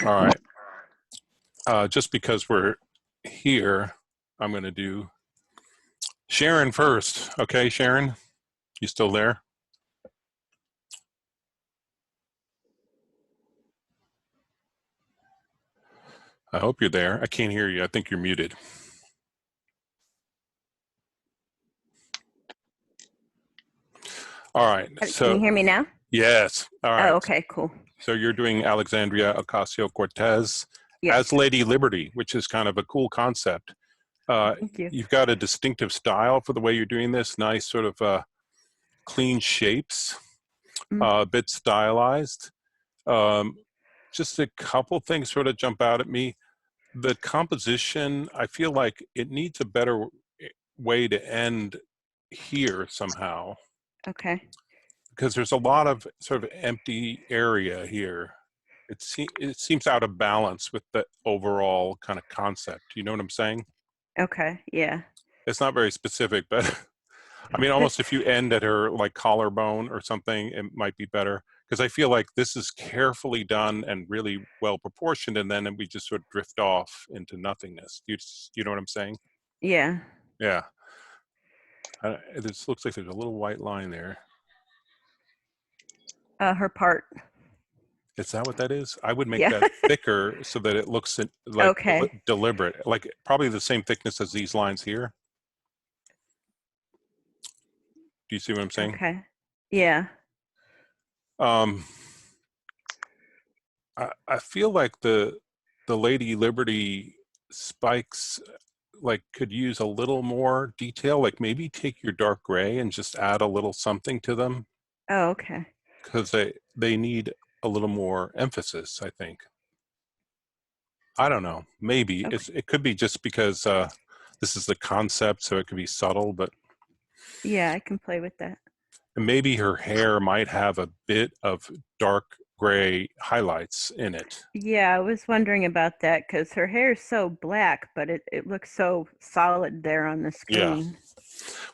All right. Just because we're here, I'm going to do Sharon first. Okay, Sharon, you still there? I hope you're there. I can't hear you. I think you're muted. All right. Can you hear me now? Yes. All Oh, right. okay, cool. So you're doing Alexandria Ocasio-Cortez as Yes. Lady Liberty, which is kind of a cool concept. Thank you. You've got a distinctive style for the way you're doing this. Nice sort of clean shapes, a bit stylized. Um, just a couple things sort of jump out at me. The composition, I feel like it needs a better way to end here somehow, Okay. because there's a lot of sort of empty area here. It seems out of balance with the overall kind of concept. You know what I'm saying? Okay. Yeah. It's not very specific, but I mean, almost if you end at her like collarbone or something, it might be better. Because I feel like this is carefully done and really well proportioned, and then we just sort of drift off into nothingness. You know what I'm saying? Yeah. Yeah. This looks like there's a little white line there. Her part. Is that what that is? I would make Yeah. that thicker so that it looks like Okay. deliberate, like probably the same thickness as these lines here. Do you see what I'm saying? Okay. Yeah. Um, I feel like the Lady Liberty spikes like could use a little more detail, like maybe take your dark gray and just add a little something to them, Oh, okay. because they need a little more emphasis, I think. I don't know, maybe Okay. it could be just because this is the concept, so it could be subtle, but Yeah, I can play with that. maybe her hair might have a bit of dark gray highlights in it. Yeah, I was wondering about that because her hair is so black, but it looks so solid there on the Yeah. screen.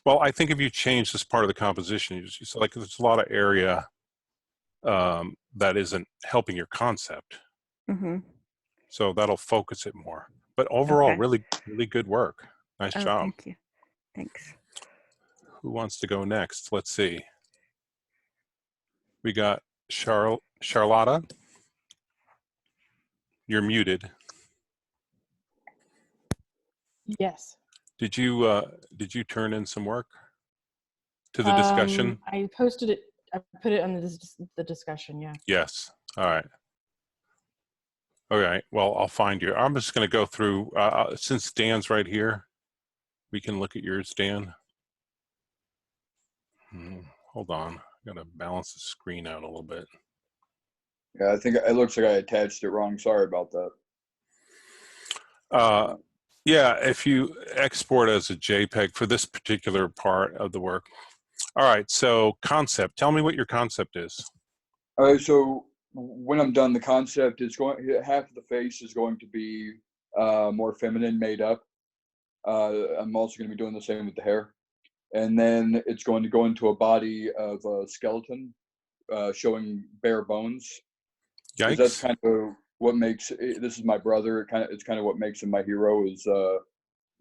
Well, I think if you change this part of the composition, you just like there's a lot of area that isn't helping your concept. Mm-hmm. So that'll focus it more. But overall, Okay. really, really good work. Nice Oh, job. thank you. Thanks. Who wants to go next? Let's see. We got Charlotta. You're muted. Yes. Did you turn in some work to the discussion? I posted it. I put it on the discussion. Yeah. Yes. All right. All right. Well, I'll find you. I'm just going to go through, since Dan's right here, we can look at yours, Dan. Hold on. I got to balance the screen out a little bit. Yeah, I think it looks like I attached it wrong. Sorry about that. Yeah, if you export as a JPEG for this particular part of the work. All right, so concept. Tell me what your concept is. All right, so when I'm done, the concept is half of the face is going to be more feminine, made up. I'm also going to be doing the same with the hair. And then it's going to go into a body of a skeleton showing bare bones. Because that's Yikes. kind of what makes this is my brother. It's kind of what makes him my hero is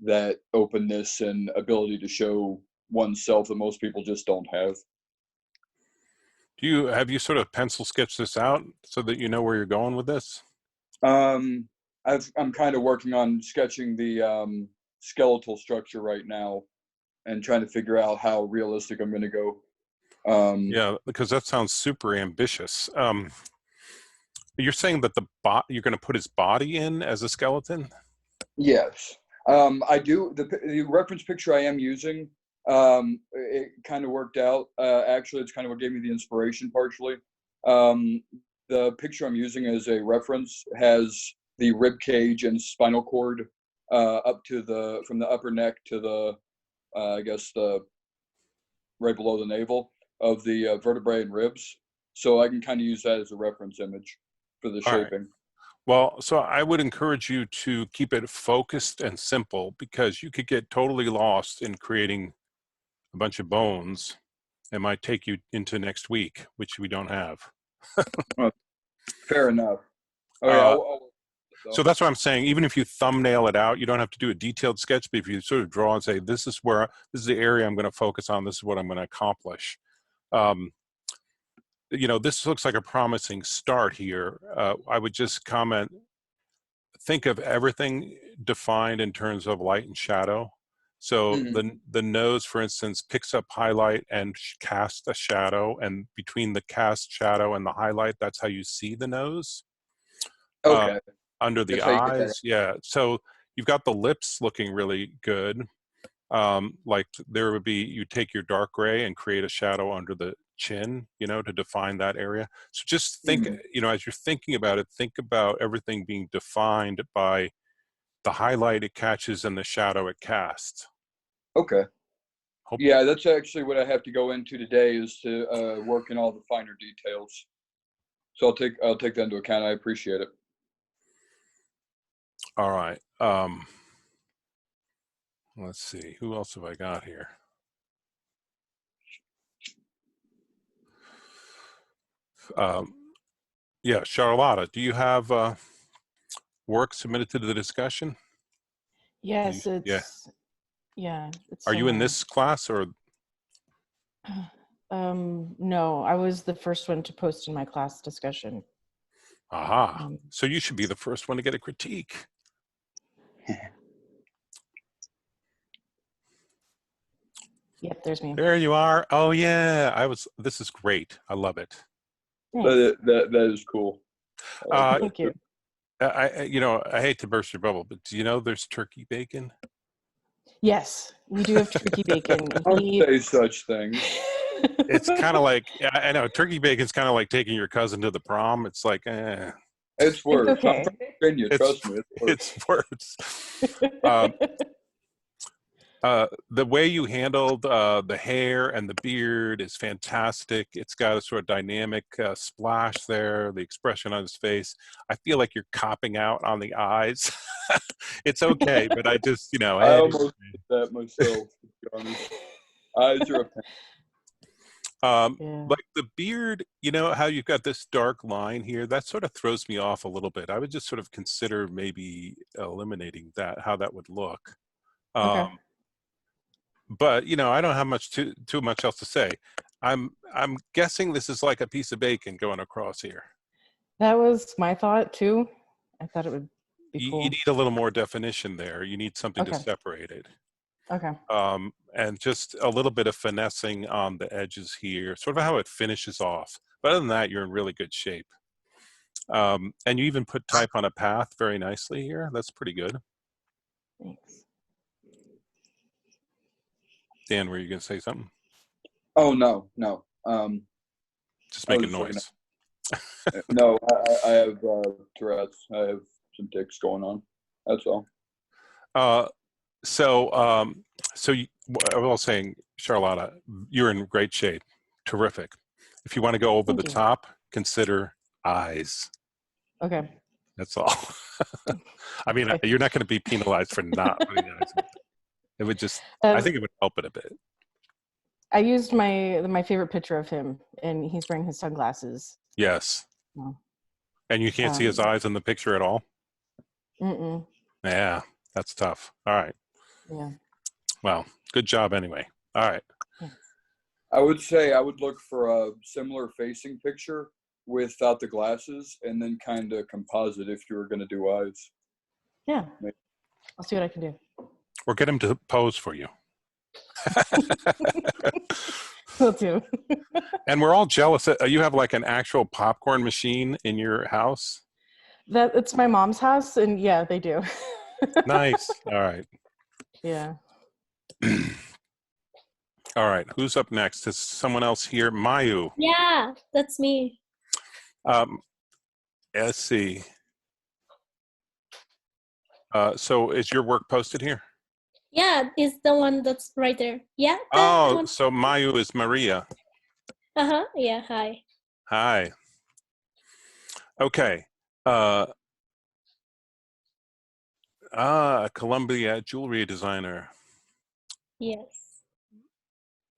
that openness and ability to show oneself that most people just don't have. Have you sort of pencil sketched this out so that you know where you're going with this? I'm kind of working on sketching the skeletal structure right now and trying to figure out how realistic I'm going to go. Yeah, because that sounds super ambitious. You're saying that you're going to put his body in as a skeleton? Yes. I do. The reference picture I am using, it kind of worked out. Actually, it's kind of what gave me the inspiration partially. The picture I'm using as a reference has the rib cage and spinal cord up to from the upper neck to the, I guess, right below the navel of the vertebrae and ribs. So I can kind of use that as a reference image for the All right. shaping. Well, so I would encourage you to keep it focused and simple, because you could get totally lost in creating a bunch of bones. It might take you into next week, which we don't have. Fair enough. Oh yeah. So that's what I'm saying. Even if you thumbnail it out, you don't have to do a detailed sketch, but if you sort of draw and say, this is the area I'm going to focus on, this is what I'm going to accomplish. You know, this looks like a promising start here. I would just comment, think of everything defined in terms of light and shadow. So the nose, for instance, picks up highlight and casts a shadow, and between the cast shadow and the highlight, that's how you see the nose. Okay. Under the That's how you get that. eyes, yeah. So you've got the lips looking really good. Like there would be, you take your dark gray and create a shadow under the chin, you know, to define that area. So just think, you know, as you're thinking about it, think about everything being defined by the highlight it catches and the shadow it casts. Okay. Hope- Yeah, that's actually what I have to go into today, is to work in all the finer details. So I'll take that into account. I appreciate it. All right. Let's see, who else have I got here? Yeah, Charlotta, do you have work submitted to the discussion? Yes, Yeah. it's it's Are you in somewhere. this class or? No, I was the first one to post in my class discussion. Aha. So you should be the first one to get a critique. Yep, there's me. There you are. Oh yeah, this is great. I love it. Thanks. That is cool. Thank you. You know, I hate to burst your bubble, but do you know there's turkey bacon? Yes, we do have turkey bacon. Don't say such things. It's kind of like, I know turkey bacon's kind of like taking your cousin to the prom. It's like, It's worse. It's okay. I'm from Virginia, trust me. It's worse. The way you handled the hair and the beard is fantastic. It's got a sort of dynamic splash there, the expression on his face. I feel like you're copping out on the eyes. It's okay, but I just, you know. I almost did that myself, to be honest. Eyes are a pain. Like the beard, you know how you've got this dark line here, that sort of throws me off a little bit. I would just sort of consider maybe eliminating that, how that would look. Okay. But you know, I don't have too much else to say. I'm guessing this is like a piece of bacon going across here. That was my thought too. I thought it would be cool. You need a little more definition there. You need something to Okay. separate it. Okay. And just a little bit of finessing on the edges here, sort of how it finishes off. But other than that, you're in really good shape. And you even put type on a path very nicely here. That's pretty good. Thanks. Dan, were you going to say something? Oh, no. Just I making was looking noise. No, I have Tourette's. I have some tics going on. That's all. So I was saying, Charlotta, you're in great shape. Terrific. If you want to go over Thank the you. top, consider eyes. Okay. That's all. I mean, you're not going to be penalized for not putting eyes. It would just, I think it would help it a bit. I used my favorite picture of him, and he's wearing his sunglasses. Yes. Oh. And you can't see his eyes in the picture at all? Mm-mm. Yeah, that's tough. All right. Yeah. Well, good job anyway. All right. I would say I would look for a similar facing picture without the glasses, and then kind of composite if you were going to do eyes. Yeah. I'll see what I can do. Or get him to pose for you. Will do. And we're all jealous. You have like an actual popcorn machine in your house? It's my mom's house, and yeah, they do. Nice. All right. Yeah. All right. Who's up next? Is someone else here? Mayu. Yeah, that's me. Let's see. So is your work posted here? Yeah, it's the one that's right there. Yeah. That Oh, one. so Mayu is Maria. Uh-huh. Yeah, hi. Hi. Okay. Columbia jewelry designer. Yes.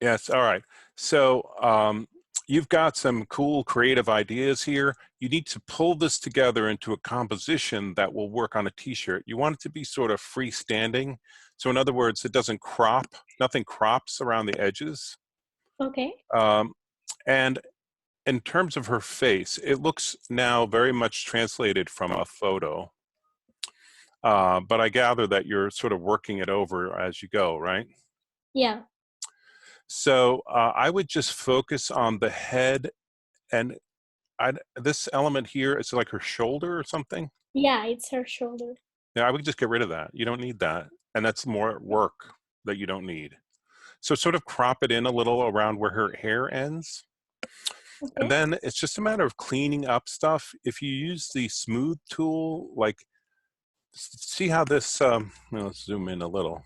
Yes. All right. So you've got some cool creative ideas here. You need to pull this together into a composition that will work on a t-shirt. You want it to be sort of freestanding. So in other words, it doesn't crop, nothing crops around the edges. Okay. And in terms of her face, it looks now very much translated from a photo. But I gather that you're sort of working it over as you go, right? Yeah. So I would just focus on the head, and this element here is like her shoulder or something. Yeah, it's her shoulder. Yeah, I would just get rid of that. You don't need that. And that's more work that you don't need. So sort of crop it in a little around where her hair ends. Okay. And then it's just a matter of cleaning up stuff. If you use the smooth tool, like, see how this, let's zoom in a little.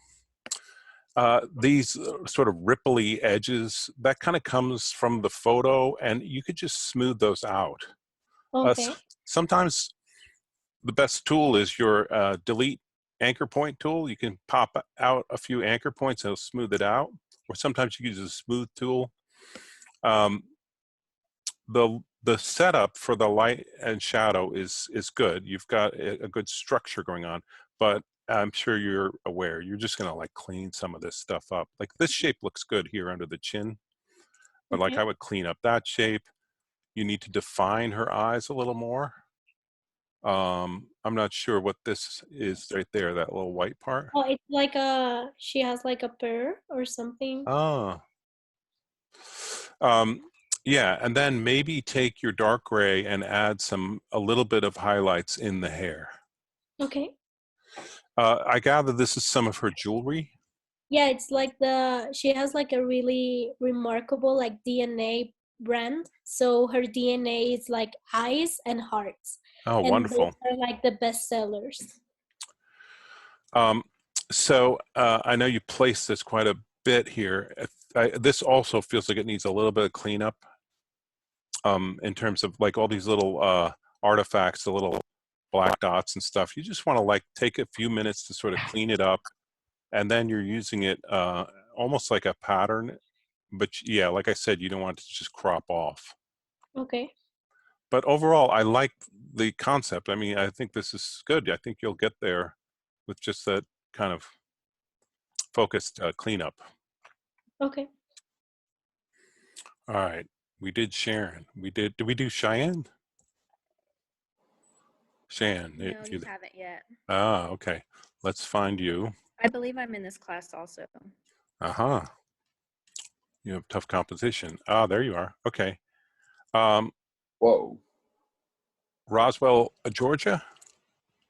These sort of ripply edges, that kind of comes from the photo, and you could just smooth those out. Okay. Sometimes the best tool is your delete anchor point tool. You can pop out a few anchor points and it'll smooth it out. Or sometimes you use a smooth tool. The setup for the light and shadow is good. You've got a good structure going on, but I'm sure you're aware, you're just gonna like clean some of this stuff up. Like this shape looks good here under the chin, but like Okay. I would clean up that shape. You need to define her eyes a little more. I'm not sure what this is right there, that little white part. Oh, it's like she has like a pear or something. Oh. Yeah, and then maybe take your dark gray and add a little bit of highlights in the hair. Okay. I gather this is some of her jewelry. Yeah, it's like she has like a really remarkable like DNA brand. So her DNA is like eyes and hearts. Oh, And wonderful. those are like the best sellers. So I know you placed this quite a bit here. This also feels like it needs a little bit of cleanup in terms of like all these little artifacts, the little black dots and stuff. You just want to like take a few minutes to sort of clean it up, and then you're using it almost like a pattern. But yeah, like I said, you don't want it to just crop off. Okay. But overall, I like the concept. I mean, I think this is good. I think you'll get there with just that kind of focused cleanup. Okay. All right, we did Sharon. Did we do Cheyenne? Cheyenne. No, you haven't yet. Ah, okay. Let's find you. I believe I'm in this class also. Uh-huh. You have tough competition. Ah, there you are. Okay. Whoa. Roswell, Georgia?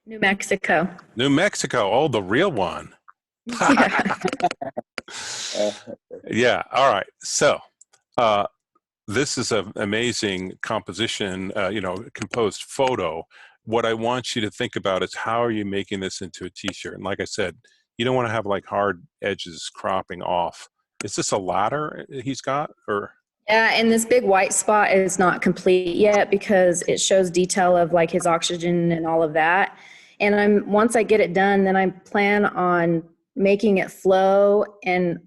New Mexico. New Mexico. Oh, the real one. Yeah. Yeah. All right. So this is an amazing composition, composed photo. What I want you to think about is how are you making this into a t-shirt? And like I said, you don't want to have like hard edges cropping off. Is this a ladder he's got, or? Yeah, and this big white spot is not complete yet because it shows detail of like his oxygen and all of that. And once I get it done, then I plan on making it flow. And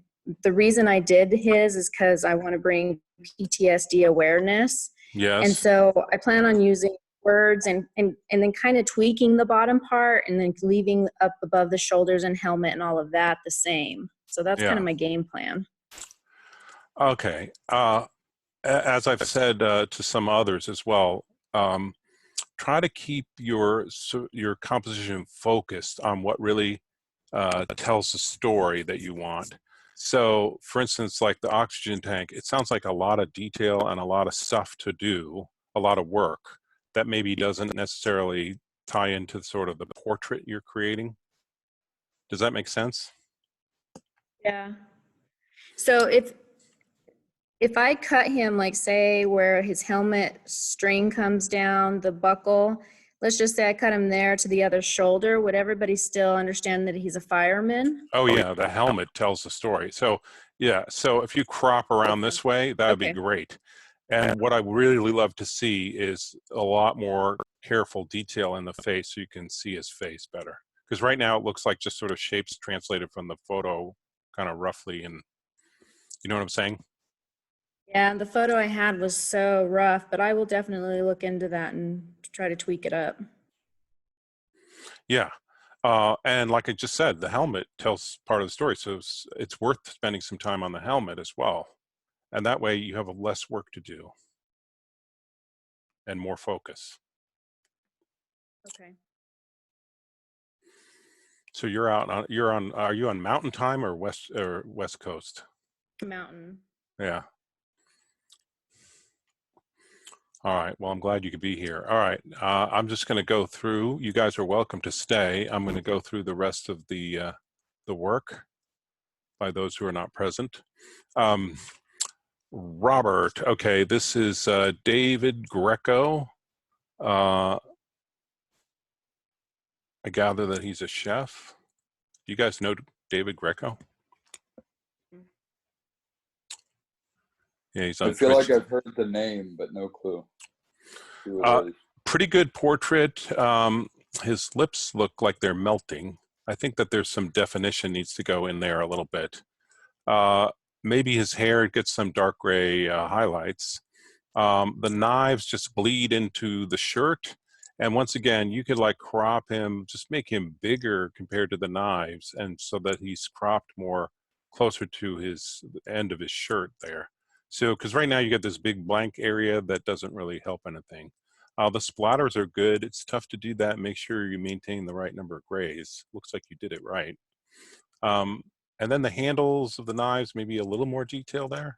the reason I did his is because I want to bring PTSD awareness. Yes. And so I plan on using words and then kind of tweaking the bottom part and then leaving up above the shoulders and helmet and all of that the same. So that's kind of my game plan. Okay. As I've said to some others as well, try to keep your composition focused on what really tells the story that you want. So, for instance, like the oxygen tank, it sounds like a lot of detail and a lot of stuff to do, a lot of work that maybe doesn't necessarily tie into sort of the portrait you're creating. Does that make sense? Yeah. So if I cut him, like say where his helmet string comes down, the buckle, let's just say I cut him there to the other shoulder, would everybody still understand that he's a fireman? Oh yeah, the helmet tells the story. So yeah, so if you crop around this way, that would be great. And what I really love to see is a lot more careful detail in the face so you can see his face better. Because right now it looks like just sort of shapes translated from the photo kind of roughly, and you know what I'm saying? Yeah, and the photo I had was so rough, but I will definitely look into that and try to tweak it up. Yeah. And like I just said, the helmet tells part of the story. So it's worth spending some time on the helmet as well. And that way you have less work to do and more focus. Okay. So are you on mountain time or west coast? Mountain. Yeah. All right. Well, I'm glad you could be here. All right. I'm just going to go through. You guys are welcome to stay. I'm going to go through the rest of the work by those who are not present. Robert. Okay. This is David Greco. I gather that he's a chef. Do you guys know David Greco? Yeah, he's on I feel Twitch. like I've heard the name, but no clue who Uh, it is. Pretty good portrait. His lips look like they're melting. I think that there's some definition needs to go in there a little bit. Maybe his hair gets some dark gray highlights. The knives just bleed into the shirt. And once again, you could like crop him, just make him bigger compared to the knives, and so that he's cropped more closer to his end of his shirt there. So, because right now you get this big blank area that doesn't really help anything. The splatters are good. It's tough to do that. Make sure you maintain the right number of grays. Looks like you did it right. And then the handles of the knives, maybe a little more detail there.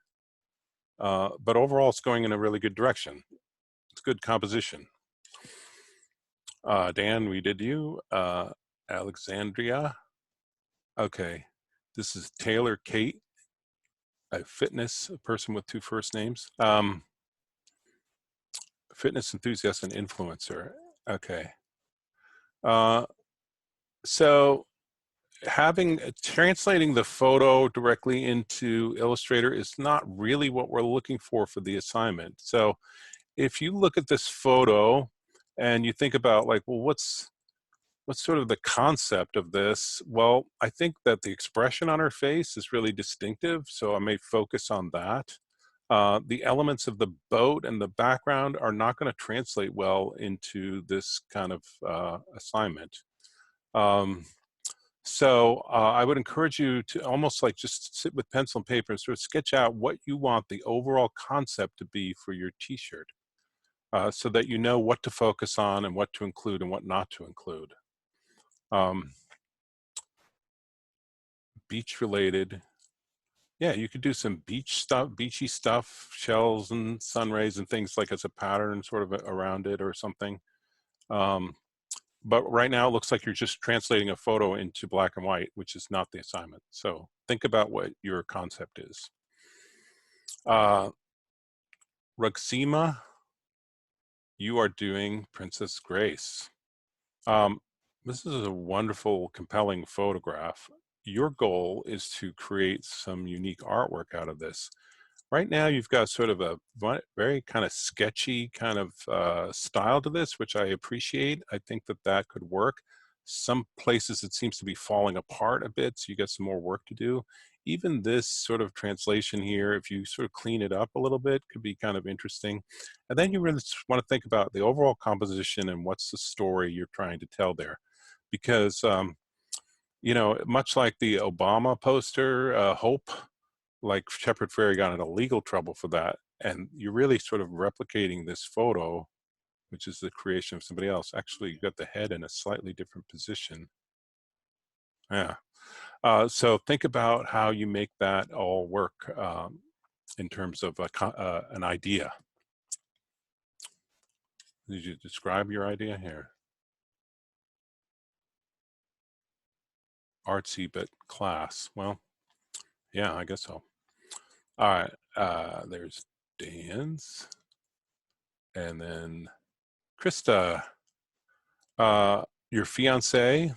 But overall, it's going in a really good direction. It's good composition. Dan, we did you. Alexandria. Okay. This is Taylor Kate, a person with 2 first names. Fitness enthusiast and influencer. Okay. So translating the photo directly into Illustrator is not really what we're looking for the assignment. So if you look at this photo and you think about like, well, what's sort of the concept of this? Well, I think that the expression on her face is really distinctive, so I may focus on that. The elements of the boat and the background are not going to translate well into this kind of assignment. So I would encourage you to almost like just sit with pencil and paper and sort of sketch out what you want the overall concept to be for your t-shirt, so that you know what to focus on and what to include and what not to include. Beach related. Yeah, you could do some beachy stuff, shells and sun rays and things like as a pattern sort of around it or something. But right now it looks like you're just translating a photo into black and white, which is not the assignment. So think about what your concept is. Ruxima, you are doing Princess Grace. This is a wonderful, compelling photograph. Your goal is to create some unique artwork out of this. Right now, you've got sort of a very kind of sketchy kind of style to this, which I appreciate. I think that that could work. Some places it seems to be falling apart a bit, so you got some more work to do. Even this sort of translation here, if you sort of clean it up a little bit, could be kind of interesting. And then you really want to think about the overall composition and what's the story you're trying to tell there. Because, you know, much like the Obama poster, Hope, like Shepard Fairey got into legal trouble for that. And you're really sort of replicating this photo, which is the creation of somebody else. Actually, you got the head in a slightly different position. Yeah. So think about how you make that all work in terms of an idea. Did you describe your idea here? Artsy, but class. Well, yeah, I guess so. All right, there's Dan's. And then Krista, your fiance.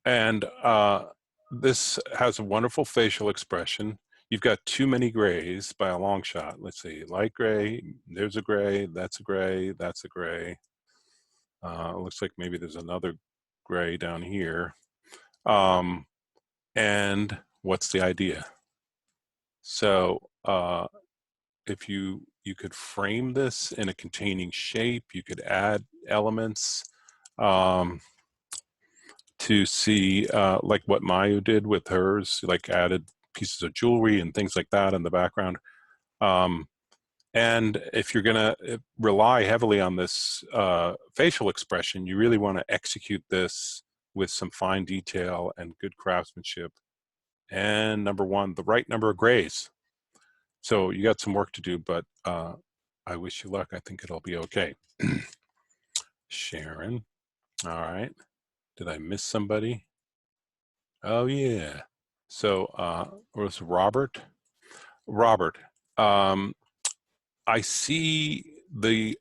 And this has a wonderful facial expression. You've got too many grays by a long shot. Let's see, light gray, there's a gray, that's a gray, that's a gray. It looks like maybe there's another gray down here. And what's the idea? So if you could frame this in a containing shape, you could add elements to see like what Mayu did with hers, like added pieces of jewelry and things like that in the background. And if you're going to rely heavily on this facial expression, you really want to execute this with some fine detail and good craftsmanship. And number one, the right number of grays. So you got some work to do, but I wish you luck. I think it'll be okay. Sharon. All right. Did I miss somebody? Oh, yeah. So was Robert? Robert, I see the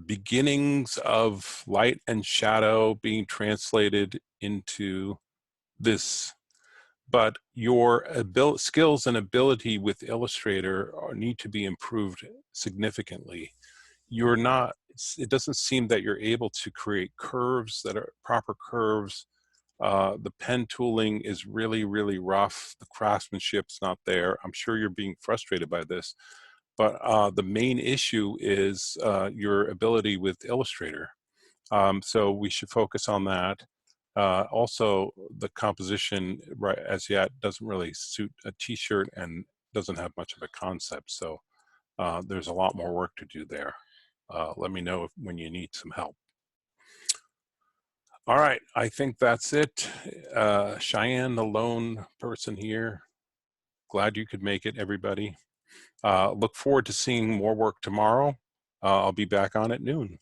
beginnings of light and shadow being translated into this, but your skills and ability with Illustrator need to be improved significantly. You're not, it doesn't seem that you're able to create curves that are proper curves. The pen tooling is really, really rough. The craftsmanship's not there. I'm sure you're being frustrated by this, but the main issue is your ability with Illustrator. So we should focus on that. Also, the composition right as yet doesn't really suit a t-shirt and doesn't have much of a concept. So there's a lot more work to do there. Let me know when you need some help. All right, I think that's it. Cheyenne, the lone person here. Glad you could make it, everybody. Look forward to seeing more work tomorrow. I'll be back on at noon.